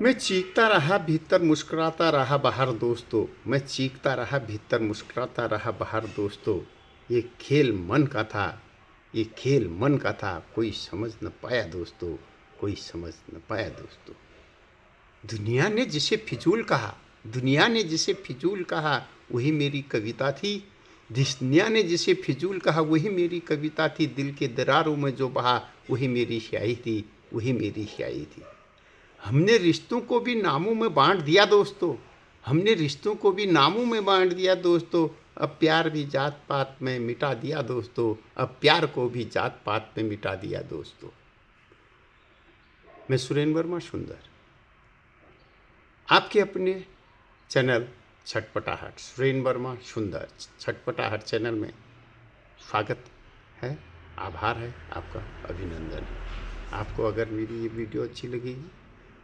मैं चीखता रहा भीतर मुस्कुराता रहा बाहर दोस्तों। मैं चीखता रहा भीतर मुस्कुराता रहा बाहर दोस्तों। ये खेल मन का था, ये खेल मन का था, कोई समझ न पाया दोस्तों, कोई समझ न पाया दोस्तों। दुनिया ने जिसे फिजूल कहा, दुनिया ने जिसे फिजूल कहा, वही मेरी कविता थी। दुनिया ने जिसे फिजूल कहा वही मेरी कविता थी। दिल के दरारों में जो बहा वही मेरी स्याही थी, वही मेरी स्याही थी। हमने रिश्तों को भी नामों में बांट दिया दोस्तों, हमने रिश्तों को भी नामों में बांट दिया दोस्तों। अब प्यार भी जात पात में मिटा दिया दोस्तों, अब प्यार को भी जात पात में मिटा दिया दोस्तों। मैं सुरेंद्र वर्मा सुंदर, आपके अपने चैनल छटपटाहट, सुरेंद्र वर्मा सुंदर छटपटाहट चैनल में स्वागत है। आभार है आपका, अभिनंदन है। आपको अगर मेरी ये वीडियो अच्छी लगेगी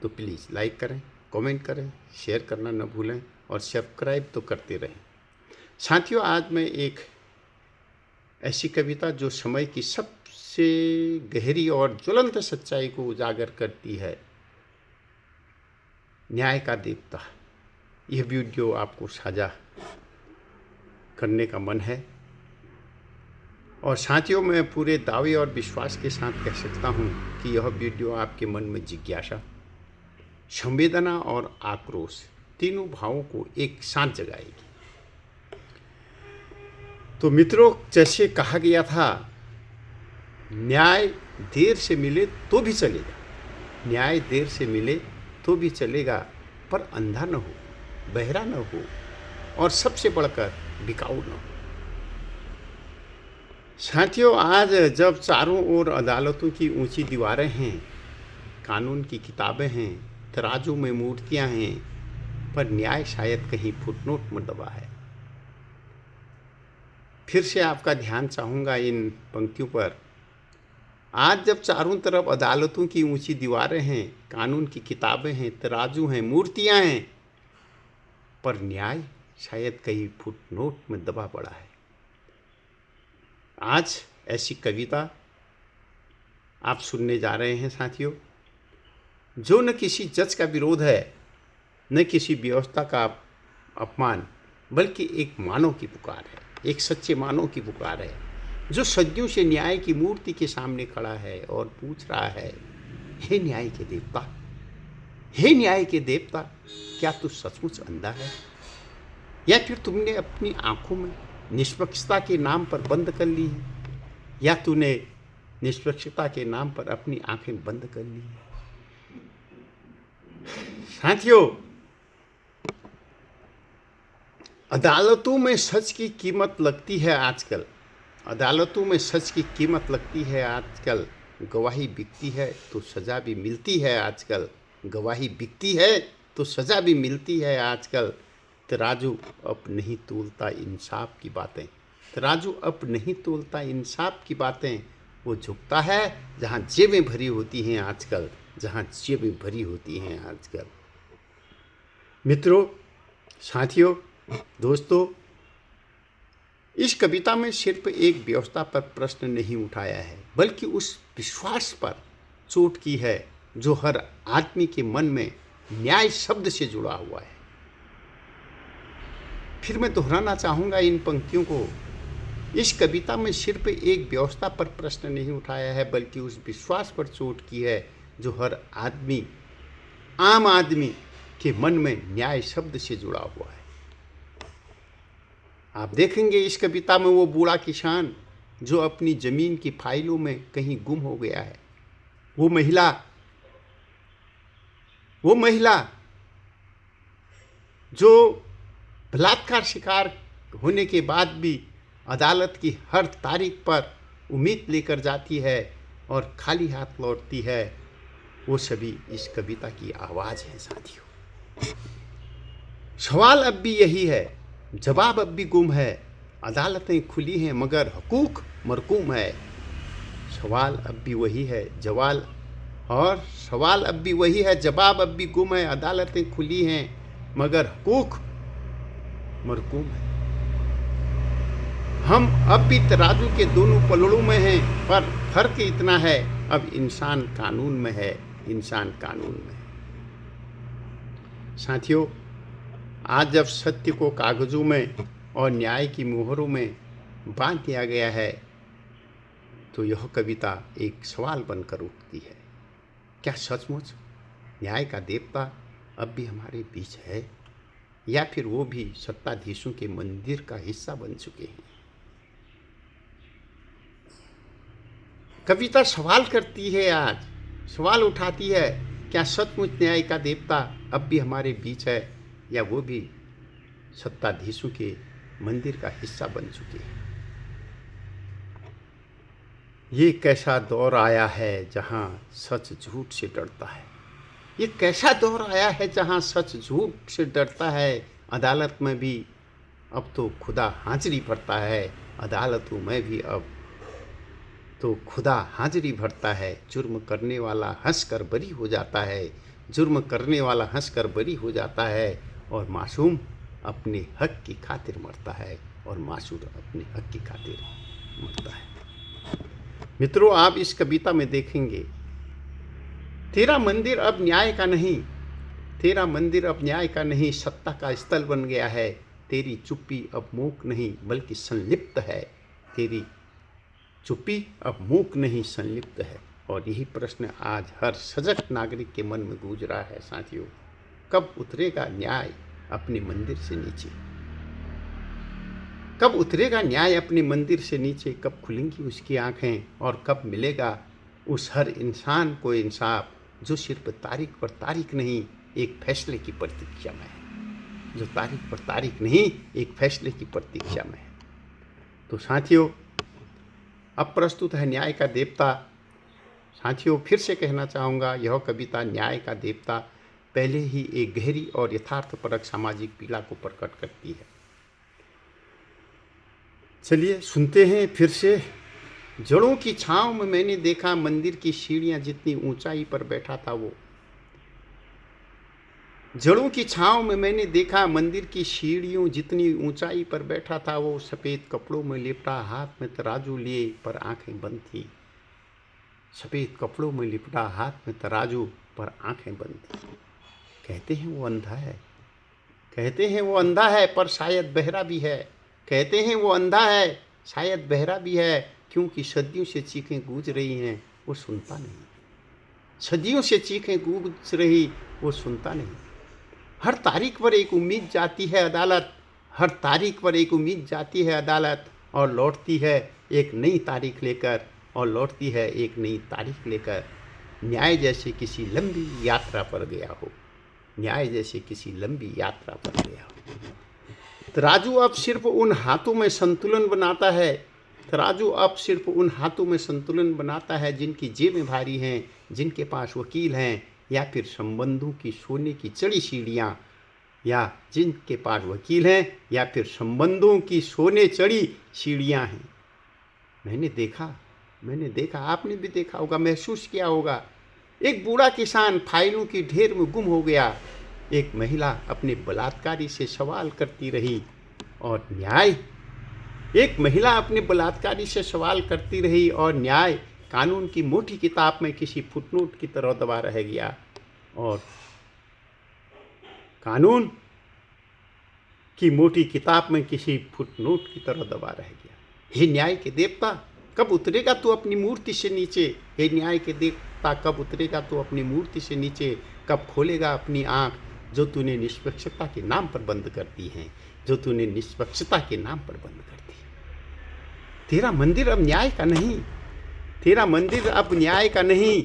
तो प्लीज़ लाइक करें, कमेंट करें, शेयर करना न भूलें और सब्सक्राइब तो करते रहें। साथियों, आज मैं एक ऐसी कविता जो समय की सबसे गहरी और ज्वलंत सच्चाई को उजागर करती है, न्याय का देवता, यह वीडियो आपको साझा करने का मन है। और साथियों, मैं पूरे दावे और विश्वास के साथ कह सकता हूं कि यह वीडियो आपके मन में जिज्ञासा, संवेदना और आक्रोश तीनों भावों को एक साथ जगाएगी। तो मित्रों, जैसे कहा गया था, न्याय देर से मिले तो भी चलेगा, न्याय देर से मिले तो भी चलेगा, पर अंधा न हो, बहरा न हो और सबसे बढ़कर बिकाऊ न हो। साथियों, आज जब चारों ओर अदालतों की ऊंची दीवारें हैं, कानून की किताबें हैं, तराजू में मूर्तियां हैं, पर न्याय शायद कहीं फुटनोट में दबा है। फिर से आपका ध्यान चाहूँगा इन पंक्तियों पर। आज जब चारों तरफ अदालतों की ऊंची दीवारें हैं, कानून की किताबें हैं, तराजू हैं, मूर्तियां हैं, पर न्याय शायद कहीं फुटनोट में दबा पड़ा है। आज ऐसी कविता आप सुनने जा रहे हैं साथियों, जो न किसी जज का विरोध है, न किसी व्यवस्था का अपमान, बल्कि एक मानव की पुकार है, एक सच्चे मानव की पुकार है, जो सदियों से न्याय की मूर्ति के सामने खड़ा है और पूछ रहा है, हे न्याय के देवता, हे न्याय के देवता, क्या तू सचमुच अंधा है, या फिर तुमने अपनी आंखों में निष्पक्षता के नाम पर बंद कर ली है, या तूने निष्पक्षता के नाम पर अपनी आंखें बंद कर ली है। साथियों, अदालतों में सच की कीमत लगती है आजकल, अदालतों में सच की कीमत लगती है आजकल। गवाही बिकती है तो सज़ा भी मिलती है आजकल, गवाही बिकती है तो सज़ा भी मिलती है आजकल। तराजू अब नहीं तोलता इंसाफ की बातें, तराजू अब नहीं तोलता इंसाफ की बातें। वो झुकता है जहाँ जेबें भरी होती हैं आजकल, जहाँ जेबें भरी होती हैं आजकल। मित्रों, साथियों, दोस्तों, इस कविता में सिर्फ एक व्यवस्था पर प्रश्न नहीं उठाया है, बल्कि उस विश्वास पर चोट की है जो हर आदमी के मन में न्याय शब्द से जुड़ा हुआ है। फिर मैं दोहराना चाहूँगा इन पंक्तियों को। इस कविता में सिर्फ एक व्यवस्था पर प्रश्न नहीं उठाया है, बल्कि उस विश्वास पर चोट की है जो हर आदमी, आम आदमी के मन में न्याय शब्द से जुड़ा हुआ है। आप देखेंगे इस कविता में वो बूढ़ा किसान जो अपनी ज़मीन की फाइलों में कहीं गुम हो गया है, वो महिला जो बलात्कार शिकार होने के बाद भी अदालत की हर तारीख पर उम्मीद लेकर जाती है और खाली हाथ लौटती है, वो सभी इस कविता की आवाज़ है साथियों। सवाल अब भी यही है, जवाब अब भी गुम है, अदालतें खुली हैं मगर हकूक मरकूम है। सवाल अब भी वही है, सवाल अब भी वही है, जवाब अब भी गुम है, अदालतें खुली हैं मगर हकूक मरकूम है। हम अब भी तराजू के दोनों पलड़ों में हैं, पर फर्क इतना है, अब इंसान कानून में है, इंसान कानून में है। साथियों, आज जब सत्य को कागजों में और न्याय की मोहरों में बांध दिया गया है, तो यह कविता एक सवाल बनकर उठती है। क्या सचमुच न्याय का देवता अब भी हमारे बीच है, या फिर वो भी सत्ताधीशों के मंदिर का हिस्सा बन चुके हैं? कविता सवाल करती है, आज सवाल उठाती है, क्या सचमुच न्याय का देवता अब भी हमारे बीच है, या वो भी सत्ताधीशों के मंदिर का हिस्सा बन चुके हैं? ये कैसा दौर आया है जहां सच झूठ से डरता है। ये कैसा दौर आया है जहां सच झूठ से डरता है। अदालत में भी अब तो खुदा हाजिरी भरता है। अदालतों में भी अब तो खुदा हाजिरी भरता है। जुर्म करने वाला हंसकर बरी हो जाता है। जुर्म करने वाला हंसकर बरी हो जाता है, और मासूम अपने हक की खातिर मरता है, और मासूम अपने हक की खातिर मरता है। मित्रों, आप इस कविता में देखेंगे, तेरा मंदिर अब न्याय का नहीं, तेरा मंदिर अब न्याय का नहीं, सत्ता का स्थल बन गया है। तेरी चुप्पी अब मूक नहीं बल्कि संलिप्त है। तेरी चुप्पी अब मूक नहीं संलिप्त है। और यही प्रश्न आज हर सजग नागरिक के मन में गूंज रहा है। साथियों, कब उतरेगा न्याय अपने मंदिर से नीचे? कब उतरेगा न्याय अपने मंदिर से नीचे? कब खुलेंगी उसकी आंखें, और कब मिलेगा उस हर इंसान को इंसाफ, जो सिर्फ तारीख पर तारीख नहीं, एक फैसले की प्रतीक्षा में है। जो तारीख पर तारीख नहीं, एक फैसले की प्रतीक्षा में है। तो साथियों, अब प्रस्तुत है न्याय का देवता। साथियों, फिर से कहना चाहूँगा, यह कविता न्याय का देवता पहले ही एक गहरी और यथार्थपरक सामाजिक पीड़ा को प्रकट करती है। चलिए सुनते हैं फिर से। जड़ों की छांव में मैंने देखा मंदिर की सीढ़ियां जितनी ऊंचाई पर बैठा था वो। जड़ों की छांव में मैंने देखा मंदिर की सीढ़ियों जितनी ऊंचाई पर बैठा था वो। सफ़ेद कपड़ों में लिपटा, हाथ में तराजू लिए, पर आंखें बंद थी। सफ़ेद कपड़ों में लिपटा, हाथ में तराजू, पर आंखें बंद थी। कहते हैं वो अंधा है, कहते हैं वो अंधा है, पर शायद बहरा भी है। कहते हैं वो अंधा है, शायद बहरा भी है, क्योंकि सदियों से चीखें गूंज रही हैं, वो सुनता नहीं। सदियों से चीखें गूंज रही, वो सुनता नहीं। हर तारीख पर एक उम्मीद जाती है अदालत, हर तारीख पर एक उम्मीद जाती है अदालत, और लौटती है एक नई तारीख लेकर, और लौटती है एक नई तारीख लेकर। न्याय जैसे किसी लंबी यात्रा पर गया हो, न्याय जैसे किसी लंबी यात्रा पर गया हो। तराजू अब सिर्फ उन हाथों में संतुलन बनाता है, तराजू अब सिर्फ उन हाथों में संतुलन बनाता है जिनकी जेबें भारी हैं, जिनके पास वकील हैं, या फिर संबंधों की सोने की चढ़ी सीढ़ियाँ, या जिनके पास वकील हैं, या फिर संबंधों की सोने चढ़ी सीढ़ियाँ हैं। मैंने देखा, आपने भी देखा होगा, महसूस किया होगा। एक बूढ़ा किसान फाइलों की ढेर में गुम हो गया। एक महिला अपने बलात्कारी से सवाल करती रही, और न्याय, एक महिला अपने बलात्कारी से सवाल करती रही, और न्याय कानून की मोटी किताब में किसी फुटनोट की तरह दबा रह गया। और कानून की मोटी किताब में किसी फुटनोट की तरह दबा रह गया। हे न्याय के देवता, कब उतरेगा तू अपनी मूर्ति से नीचे? हे न्याय के देवता, कब उतरेगा तू अपनी मूर्ति से नीचे? कब खोलेगा अपनी आँख, जो तूने निष्पक्षता के नाम पर बंद कर दी हैं, जो तूने निष्पक्षता के नाम पर बंद कर दी? तेरा मंदिर अब न्याय का नहीं, तेरा मंदिर अब न्याय का नहीं,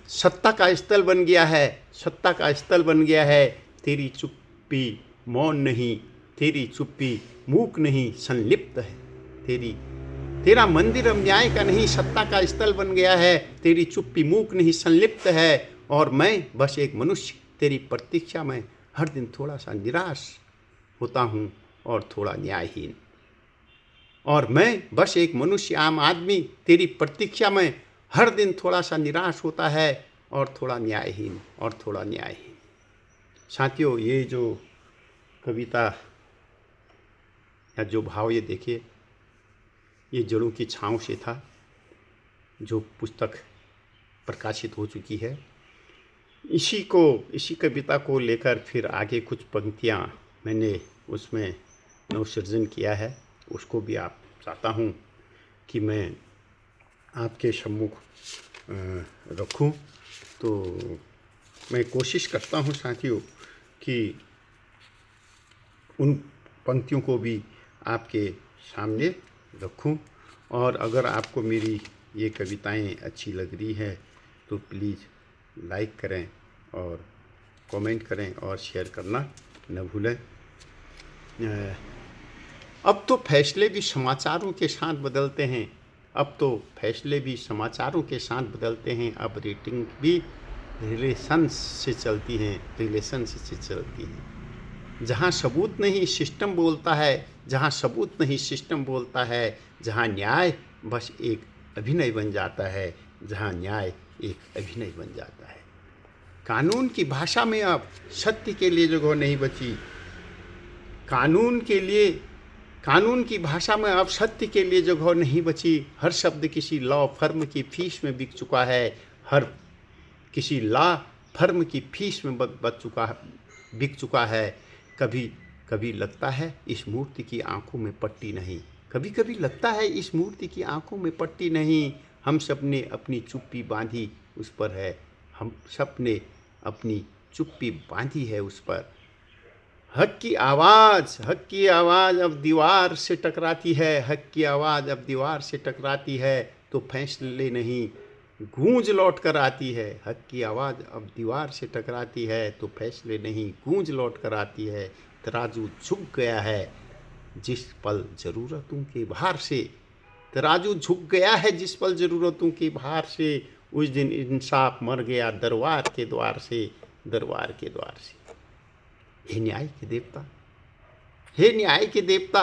सत्ता का स्थल बन गया है, सत्ता का स्थल बन गया है। तेरी चुप्पी मौन नहीं, तेरी चुप्पी मूक नहीं, संलिप्त है। तेरा मंदिर अब न्याय का नहीं, सत्ता का स्थल बन गया है। तेरी चुप्पी मूक नहीं, संलिप्त है। और मैं बस एक मनुष्य तेरी प्रतीक्षा में हर दिन थोड़ा सा निराश होता हूँ, और थोड़ा न्यायहीन। और मैं बस एक मनुष्य, आम आदमी, तेरी प्रतीक्षा में हर दिन थोड़ा सा निराश होता है, और थोड़ा न्यायहीन, और थोड़ा न्यायहीन। साथियों, ये जो कविता या जो भाव, ये देखिए, ये जड़ों की छाँव से था, जो पुस्तक प्रकाशित हो चुकी है। इसी कविता को लेकर फिर आगे कुछ पंक्तियाँ मैंने उसमें नवसृजन किया है, उसको भी आप चाहता हूँ कि मैं आपके सम्मुख रखूं। तो मैं कोशिश करता हूँ साथियों कि उन पंक्तियों को भी आपके सामने रखूं। और अगर आपको मेरी ये कविताएं अच्छी लग रही है तो प्लीज़ लाइक करें और कमेंट करें और शेयर करना न भूलें। अब तो फैसले भी समाचारों के साथ बदलते हैं, अब तो फैसले भी समाचारों के साथ बदलते हैं। अब रेटिंग भी रिलेशन से चलती हैं। जहाँ सबूत नहीं सिस्टम बोलता है, जहाँ सबूत नहीं सिस्टम बोलता है, जहाँ न्याय बस एक अभिनय बन जाता है, जहाँ न्याय एक अभिनय बन जाता है। कानून की भाषा में अब सत्य के लिए जगह नहीं बची। कानून की भाषा में अब सत्य के लिए जगह नहीं बची। हर शब्द किसी लॉ फर्म की फीस में बिक चुका है। हर किसी लॉ फर्म की फीस में बिक चुका है। कभी कभी लगता है इस मूर्ति की आंखों में पट्टी नहीं, कभी कभी लगता है इस मूर्ति की आंखों में पट्टी नहीं। हम सब ने अपनी चुप्पी बांधी उस पर है, हम सब ने अपनी चुप्पी बांधी है उस पर। हक की आवाज़ अब दीवार से टकराती है, हक की आवाज़ अब दीवार से टकराती है तो फैसले नहीं गूंज लौट कर आती है। हक की आवाज़ अब दीवार से टकराती है तो फैसले नहीं गूंज लौट कर आती है। तराजू झुक गया है जिस पल ज़रूरतों के भार से, तराजू झुक गया है जिस पल ज़रूरतों के भार से। उस दिन इंसाफ मर गया दरबार के द्वार से। हे न्याय के देवता, हे न्याय के देवता,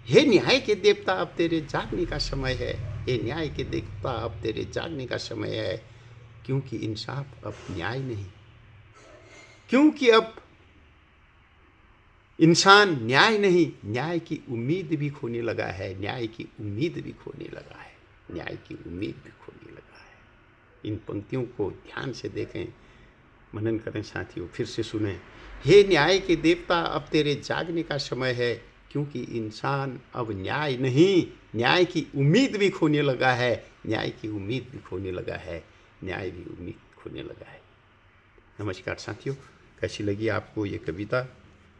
हे न्याय के देवता अब तेरे जागने का समय है। हे न्याय के देवता अब तेरे जागने का समय है। क्योंकि इंसाफ अब न्याय नहीं, क्योंकि अब इंसान न्याय नहीं, न्याय की उम्मीद भी खोने लगा है। न्याय की उम्मीद भी खोने लगा है। न्याय की उम्मीद भी खोने लगा है। इन पंक्तियों को ध्यान से देखें, मनन करें साथियों, फिर से सुनें। हे न्याय के देवता अब तेरे जागने का समय है। क्योंकि इंसान अब न्याय नहीं, न्याय की उम्मीद भी खोने लगा है। न्याय की उम्मीद भी खोने लगा है। न्याय भी उम्मीद खोने लगा है। नमस्कार साथियों, कैसी लगी आपको ये कविता?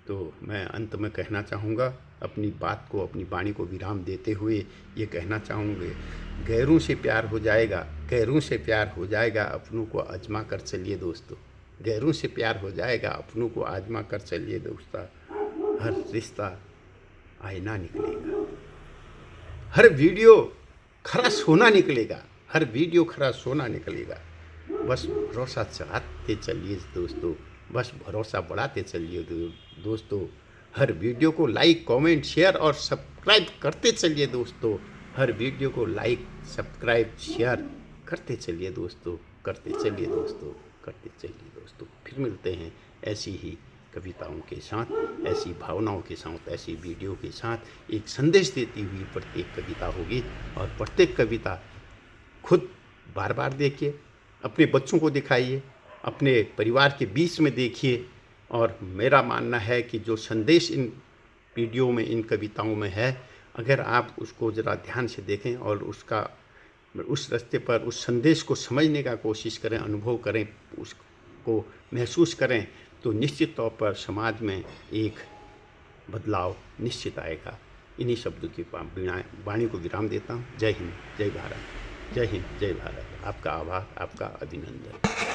तो मैं अंत में कहना चाहूँगा, अपनी बात को, अपनी वाणी को विराम देते हुए ये कहना चाहूँगे, गैरों से प्यार हो जाएगा, गैरों से प्यार हो जाएगा, अपनों को आजमा कर चलिए दोस्तों। गैरों से प्यार हो जाएगा, अपनों को आजमा कर चलिए दोस्ता। हर रिश्ता आईना निकलेगा, हर वीडियो खरा सोना निकलेगा, हर वीडियो खरा सोना निकलेगा। बस भरोसा चढ़ाते चलिए दोस्तों, बस भरोसा बढ़ाते चलिए दोस्तों। हर वीडियो को लाइक, कमेंट, शेयर और सब्सक्राइब करते चलिए दोस्तों। हर वीडियो को लाइक, सब्सक्राइब, शेयर करते चलिए दोस्तों, करते चलिए दोस्तों, करते चलिए दोस्तों। फिर मिलते हैं ऐसी ही कविताओं के साथ, ऐसी भावनाओं के साथ, ऐसी वीडियो के साथ। एक संदेश देती हुई प्रत्येक कविता होगी और प्रत्येक कविता खुद बार बार देखिए, अपने बच्चों को दिखाइए, अपने परिवार के बीच में देखिए। और मेरा मानना है कि जो संदेश इन वीडियो में, इन कविताओं में है, अगर आप उसको ज़रा ध्यान से देखें और उस रास्ते पर उस संदेश को समझने का कोशिश करें, अनुभव करें, उसको महसूस करें, तो निश्चित तौर पर समाज में एक बदलाव निश्चित आएगा। इन्हीं शब्दों की वाणी को विराम देता हूँ। जय हिंद, जय भारत। जय हिंद, जय भारत। आपका आभार, आपका अभिनंदन।